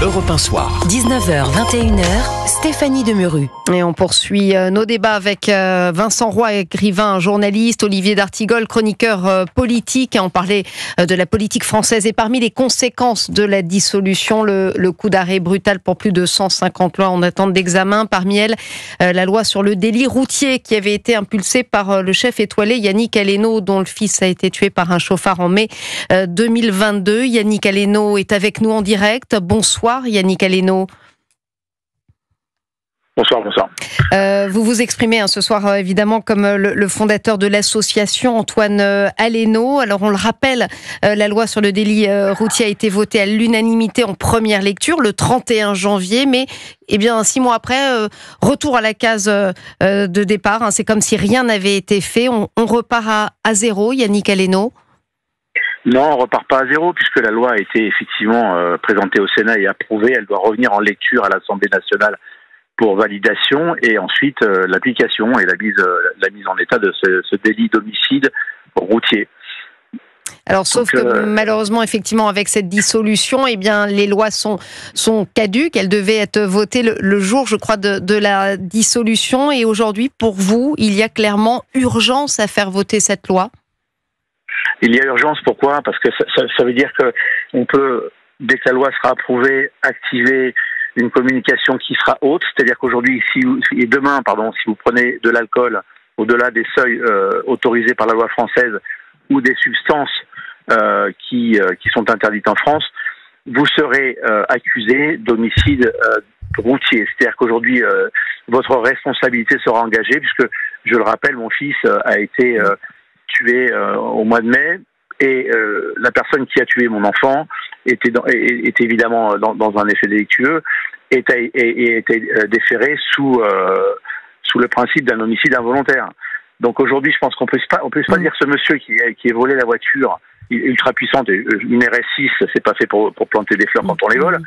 Europe 1 Soir. 19h, 21h, Stéphanie Demuru. Et on poursuit nos débats avec Vincent Roy, écrivain, journaliste, Olivier d'Artigol, chroniqueur politique. On parlait de la politique française et parmi les conséquences de la dissolution, le coup d'arrêt brutal pour plus de 150 lois en attente d'examen. Parmi elles, la loi sur le délit routier qui avait été impulsée par le chef étoilé Yannick Aleno, dont le fils a été tué par un chauffard en mai 2022. Yannick Aleno est avec nous en direct. Bonsoir Yannick Aleno. Bonsoir. Vous vous exprimez ce soir évidemment comme le fondateur de l'association Antoine Aleno. Alors on le rappelle, la loi sur le délit routier a été votée à l'unanimité en première lecture le 31 janvier, mais 6 mois après, retour à la case de départ. C'est comme si rien n'avait été fait. On repart à zéro, Yannick Aleno. Non, on repart pas à zéro puisque la loi a été effectivement présentée au Sénat et approuvée. Elle doit revenir en lecture à l'Assemblée nationale pour validation et ensuite l'application et la mise en état de ce délit d'homicide routier. Alors, sauf que malheureusement, effectivement, avec cette dissolution, les lois sont caduques. Elles devaient être votées le jour, je crois, de la dissolution. Et aujourd'hui, pour vous, il y a clairement urgence à faire voter cette loi. Il y a urgence, pourquoi ? Parce que ça veut dire qu'on peut, dès que la loi sera approuvée, activer une communication qui sera haute. C'est-à-dire qu'aujourd'hui, demain, si vous prenez de l'alcool au-delà des seuils autorisés par la loi française ou des substances qui sont interdites en France, vous serez accusé d'homicide routier. C'est-à-dire qu'aujourd'hui, votre responsabilité sera engagée, puisque, je le rappelle, mon fils a été tué au mois de mai et la personne qui a tué mon enfant était évidemment dans un effet délictueux et était déféré sous le principe d'un homicide involontaire. Donc aujourd'hui, je pense qu'on peut pas dire ce monsieur qui a volé la voiture ultra puissante, une RS6, c'est pas fait pour planter des fleurs quand on les vole.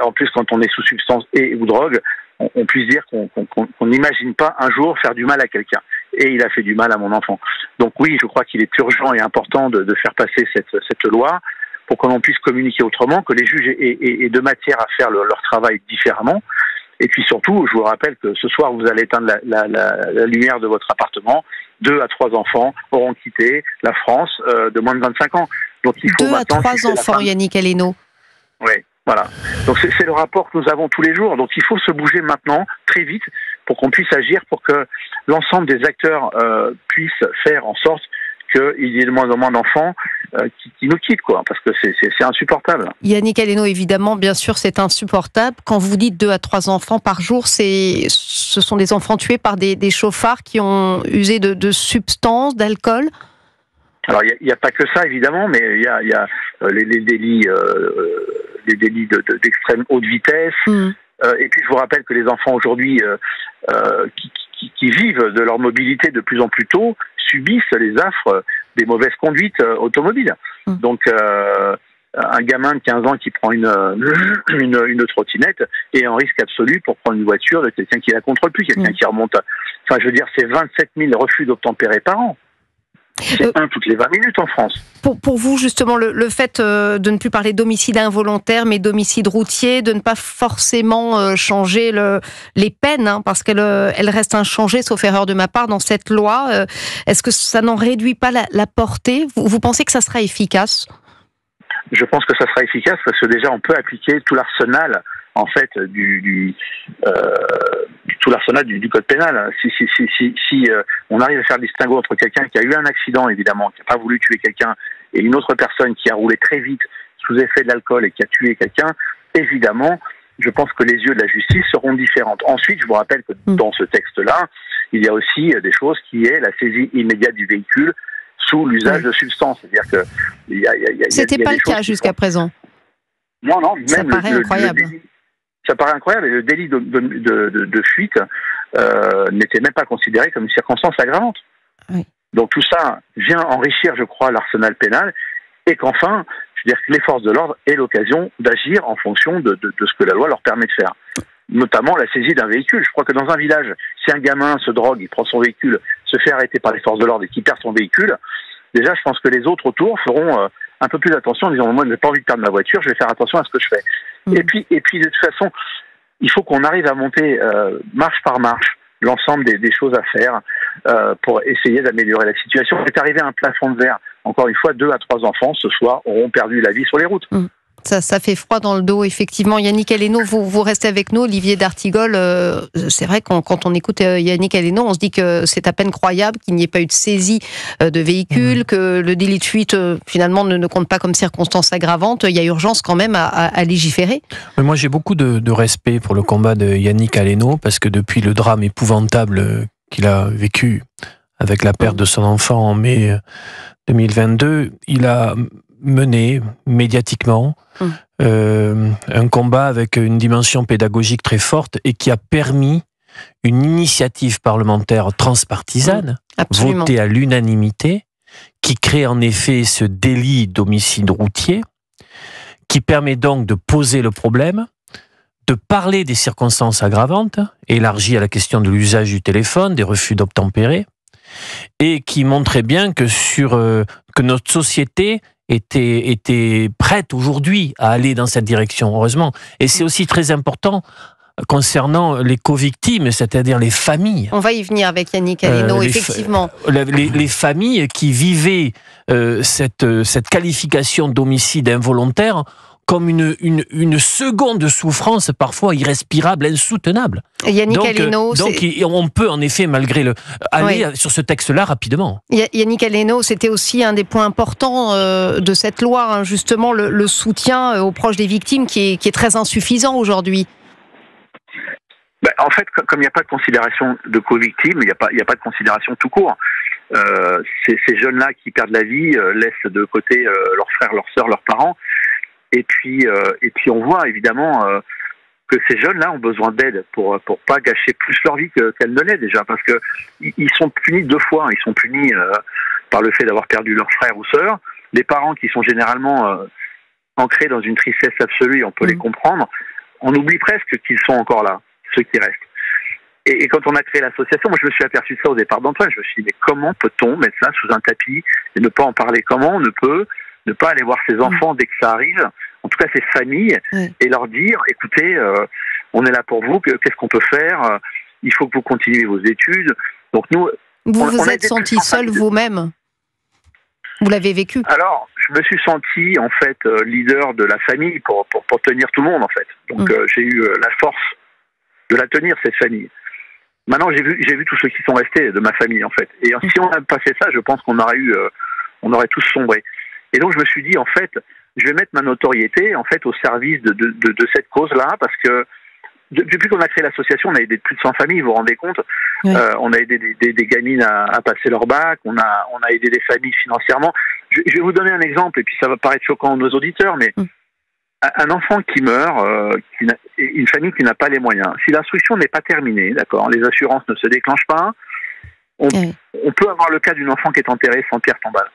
En plus, quand on est sous substance ou drogue, on puisse dire qu'on n'imagine pas un jour faire du mal à quelqu'un. Et il a fait du mal à mon enfant. Donc oui, je crois qu'il est urgent et important de faire passer cette loi pour que l'on puisse communiquer autrement, que les juges aient de matière à faire leur travail différemment. Et puis surtout, je vous rappelle que ce soir, vous allez éteindre la lumière de votre appartement. 2 à 3 enfants auront quitté la France de moins de 25 ans. Donc il faut 2 à 3 enfants, Yannick Aleno. Oui. Voilà. Donc c'est le rapport que nous avons tous les jours. Donc il faut se bouger maintenant, très vite, pour qu'on puisse agir, pour que l'ensemble des acteurs puissent faire en sorte qu'il y ait de moins en moins d'enfants qui nous quittent, parce que c'est insupportable. Yannick Aleno, évidemment, bien sûr, c'est insupportable. Quand vous dites 2 à 3 enfants par jour, ce sont des enfants tués par des chauffards qui ont usé de substances, d'alcool. Alors il n'y a pas que ça, évidemment, mais il y a les délits. Des délits d'extrême haute vitesse. Et puis je vous rappelle que les enfants aujourd'hui qui vivent de leur mobilité de plus en plus tôt subissent les affres des mauvaises conduites automobiles. Donc un gamin de 15 ans qui prend une trottinette est en risque absolu pour prendre une voiture de quelqu'un qui la contrôle plus, quelqu'un qui remonte. Enfin, je veux dire, c'est 27 000 refus d'obtempérer par an. C'est un toutes les 20 minutes en France. Pour vous, justement, le fait de ne plus parler d'homicide involontaire, mais d'homicide routier, de ne pas forcément changer les peines, parce qu'elles restent inchangées, sauf erreur de ma part, dans cette loi, est-ce que ça n'en réduit pas la portée ? Vous pensez que ça sera efficace ? Je pense que ça sera efficace parce que déjà, on peut appliquer tout l'arsenal en fait tout l'arsenal du code pénal. Si on arrive à faire le distinguo entre quelqu'un qui a eu un accident, évidemment, qui n'a pas voulu tuer quelqu'un, et une autre personne qui a roulé très vite sous effet de l'alcool et qui a tué quelqu'un, évidemment, je pense que les yeux de la justice seront différents. Ensuite, je vous rappelle que dans ce texte-là, il y a aussi des choses qui est la saisie immédiate du véhicule sous l'usage de substances. C'est-à-dire que c'était pas le cas jusqu'à présent. Non, ça même paraît incroyable. Ça paraît incroyable, et le délit de fuite n'était même pas considéré comme une circonstance aggravante. Oui. Donc tout ça vient enrichir, je crois, l'arsenal pénal, et qu'enfin, je veux dire que les forces de l'ordre aient l'occasion d'agir en fonction de ce que la loi leur permet de faire. Notamment la saisie d'un véhicule. Je crois que dans un village, si un gamin se drogue, il prend son véhicule, se fait arrêter par les forces de l'ordre et qu'il perd son véhicule, déjà je pense que les autres autour feront un peu plus attention en disant moi, je n'ai pas envie de perdre ma voiture, je vais faire attention à ce que je fais. Et puis de toute façon, il faut qu'on arrive à monter marche par marche l'ensemble des choses à faire pour essayer d'améliorer la situation. On est arrivé à un plafond de verre. Encore une fois, 2 à 3 enfants ce soir auront perdu la vie sur les routes. Ça fait froid dans le dos, effectivement. Yannick Aleno, vous restez avec nous. Olivier d'Artigol, c'est vrai que quand on écoute Yannick Aleno, on se dit que c'est à peine croyable qu'il n'y ait pas eu de saisie de véhicules, que le délit de fuite, finalement, ne compte pas comme circonstance aggravante. Il y a urgence quand même à légiférer. Mais moi, j'ai beaucoup de respect pour le combat de Yannick Aleno, parce que depuis le drame épouvantable qu'il a vécu avec la perte de son enfant en mai 2022, il a mené médiatiquement un combat avec une dimension pédagogique très forte et qui a permis une initiative parlementaire transpartisane, votée à l'unanimité, qui crée en effet ce délit d'homicide routier, qui permet donc de poser le problème, de parler des circonstances aggravantes, élargies à la question de l'usage du téléphone, des refus d'obtempérer, et qui montrait bien que que notre société était prête aujourd'hui à aller dans cette direction, heureusement. Et c'est aussi très important concernant les co-victimes, c'est-à-dire les familles. On va y venir avec Yannick Aleno, effectivement. Les familles qui vivaient cette qualification d'homicide involontaire comme une seconde souffrance parfois irrespirable, insoutenable. Yannick Aleno, donc on peut en effet malgré aller sur ce texte-là rapidement. Yannick Aleno, c'était aussi un des points importants de cette loi, justement le soutien aux proches des victimes qui est très insuffisant aujourd'hui. En fait, comme il n'y a pas de considération de co-victime, il n'y a pas de considération tout court. Ces jeunes-là qui perdent la vie laissent de côté leurs frères, leurs sœurs, leurs parents. Et puis on voit évidemment que ces jeunes-là ont besoin d'aide pour pas gâcher plus leur vie qu'elle ne l'est déjà, parce que ils sont punis 2 fois. Ils sont punis par le fait d'avoir perdu leur frère ou sœur. Les parents qui sont généralement ancrés dans une tristesse absolue, on peut les comprendre. On oublie presque qu'ils sont encore là, ceux qui restent. Et quand on a créé l'association, moi je me suis aperçu de ça au départ d'Antoine. Je me suis dit mais comment peut-on mettre ça sous un tapis et ne pas en parler? Comment on ne peut ne pas aller voir ses enfants dès que ça arrive, en tout cas ses familles, et leur dire, écoutez, on est là pour vous, qu'est-ce qu'on peut faire? Il faut que vous continuez vos études. Donc nous, vous êtes senti seul vous-même? Vous l'avez vécu? Alors, je me suis senti en fait leader de la famille pour tenir tout le monde en fait. Donc j'ai eu la force de la tenir, cette famille. Maintenant, j'ai vu tous ceux qui sont restés de ma famille en fait. Et si on n'avait pas fait ça, je pense qu'on aurait tous sombré. Et donc je me suis dit en fait, je vais mettre ma notoriété en fait au service de cette cause-là, parce que depuis qu'on a créé l'association, on a aidé plus de 100 familles, vous vous rendez compte? On a aidé des gamines à passer leur bac, on a aidé des familles financièrement. Je vais vous donner un exemple, et puis ça va paraître choquant à nos auditeurs, mais un enfant qui meurt, une famille qui n'a pas les moyens, si l'instruction n'est pas terminée, d'accord, les assurances ne se déclenchent pas, on peut avoir le cas d'une enfant qui est enterrée sans pierre tombale.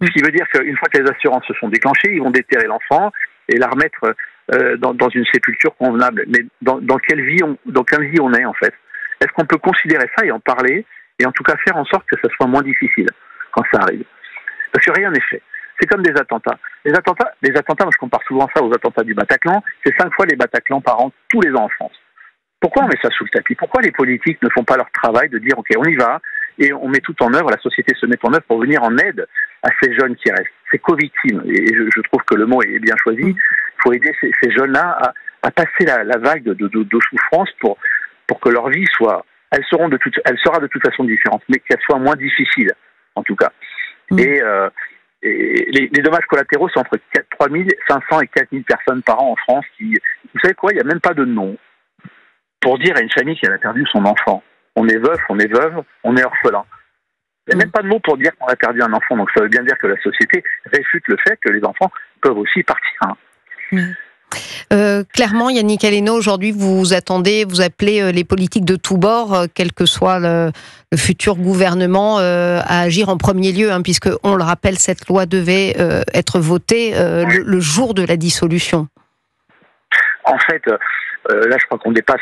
Ce qui veut dire qu'une fois que les assurances se sont déclenchées, ils vont déterrer l'enfant et la remettre dans une sépulture convenable. Mais dans quelle vie on est en fait? Est-ce qu'on peut considérer ça et en parler, et en tout cas faire en sorte que ça soit moins difficile quand ça arrive? Parce que rien n'est fait. C'est comme des attentats. Les attentats, moi je compare souvent ça aux attentats du Bataclan. C'est 5 fois les Bataclans par an, tous les ans en France. Pourquoi on met ça sous le tapis? Pourquoi les politiques ne font pas leur travail de dire ok, on y va, et on met tout en œuvre, la société se met en œuvre pour venir en aide à ces jeunes qui restent, ces co-victimes. Et je trouve que le mot est bien choisi. Il faut aider ces jeunes-là à passer la vague de souffrance pour que leur vie soit... Elle sera de toute façon différente, mais qu'elle soit moins difficile, en tout cas. Et les dommages collatéraux, c'est entre 3500 et 4000 personnes par an en France qui... Vous savez quoi? Il n'y a même pas de nom pour dire à une famille qui a perdu son enfant. On est veuf, on est veuve, on est orphelin. Il n'y a même pas de mots pour dire qu'on a perdu un enfant. Donc ça veut bien dire que la société réfute le fait que les enfants peuvent aussi partir. Clairement, Yannick Aleno, aujourd'hui, vous appelez les politiques de tous bords, quel que soit le futur gouvernement, à agir en premier lieu, puisque, on le rappelle, cette loi devait être votée le jour de la dissolution. En fait... là, je crois qu'on dépasse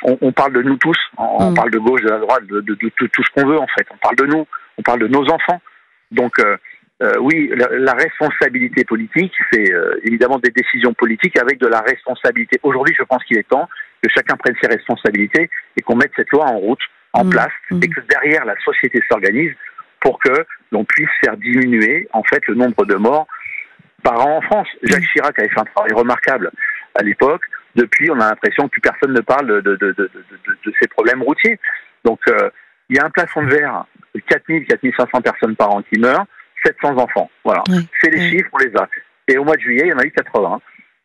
on parle de nous tous, on parle de gauche, de la droite, de tout ce qu'on veut en fait. On parle de nous, on parle de nos enfants. Donc, oui, la responsabilité politique, c'est évidemment des décisions politiques avec de la responsabilité. Aujourd'hui, je pense qu'il est temps que chacun prenne ses responsabilités et qu'on mette cette loi en route, en place, et que derrière la société s'organise pour que l'on puisse faire diminuer en fait le nombre de morts par an en France. Jacques Chirac avait fait un travail remarquable à l'époque. Depuis, on a l'impression que plus personne ne parle de ces problèmes routiers. Donc, il y a un plafond de verre de 4000, 4500 personnes par an qui meurent, 700 enfants. Voilà. C'est les chiffres, on les a. Et au mois de juillet, il y en a eu 80.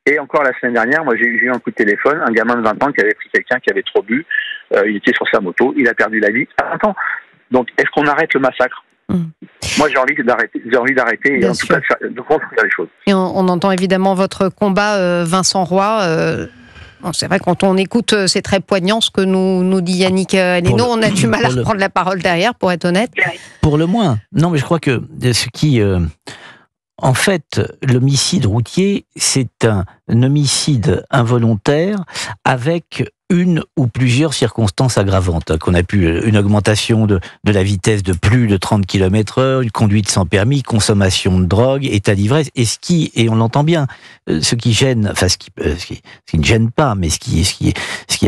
Et encore la semaine dernière, moi j'ai eu un coup de téléphone, un gamin de 20 ans qui avait pris quelqu'un qui avait trop bu, il était sur sa moto, il a perdu la vie à 20 ans. Donc, est-ce qu'on arrête le massacre ? Moi, j'ai envie d'arrêter et en tout cas de construire les choses. Et on entend évidemment votre combat, Vincent Roy. C'est vrai, quand on écoute, c'est très poignant ce que nous dit Yannick Aleno. On a du mal à reprendre la parole derrière, pour être honnête. Pour le moins. Non, mais je crois que ce qui... En fait, l'homicide routier, c'est un homicide involontaire avec une ou plusieurs circonstances aggravantes, qu'on a pu une augmentation de la vitesse de plus de 30 km/h, une conduite sans permis, consommation de drogue, état d'ivresse, et on l'entend bien, ce qui gêne, enfin ce qui ne gêne pas, mais ce qui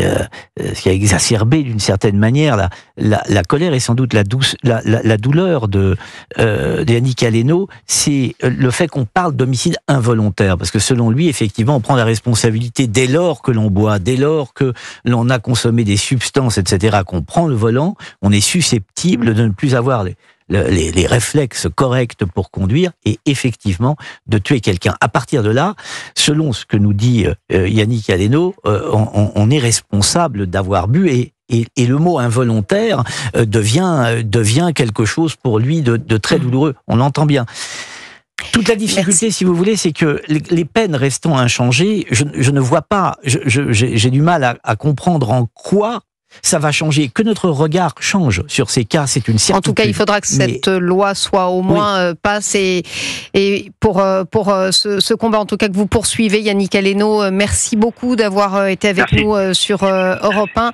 a exacerbé d'une certaine manière la colère et sans doute la douleur de Yannick Aleno, c'est le fait qu'on parle d'homicide involontaire, parce que selon lui, effectivement, on prend la responsabilité dès lors que l'on boit, dès lors que l'on a consommé des substances, etc., qu'on prend le volant, on est susceptible de ne plus avoir les réflexes corrects pour conduire et effectivement de tuer quelqu'un. À partir de là, selon ce que nous dit Yannick Aleno, on est responsable d'avoir bu et le mot involontaire devient quelque chose pour lui de très douloureux. On l'entend bien. Toute la difficulté, si vous voulez, c'est que les peines restant inchangées, je ne vois pas, j'ai du mal à comprendre en quoi ça va changer. Que notre regard change sur ces cas, c'est une certitude. En tout cas, il faudra que cette loi soit au moins passe. Et pour ce combat, en tout cas, que vous poursuivez, Yannick Aleno, merci beaucoup d'avoir été avec nous sur Europe 1.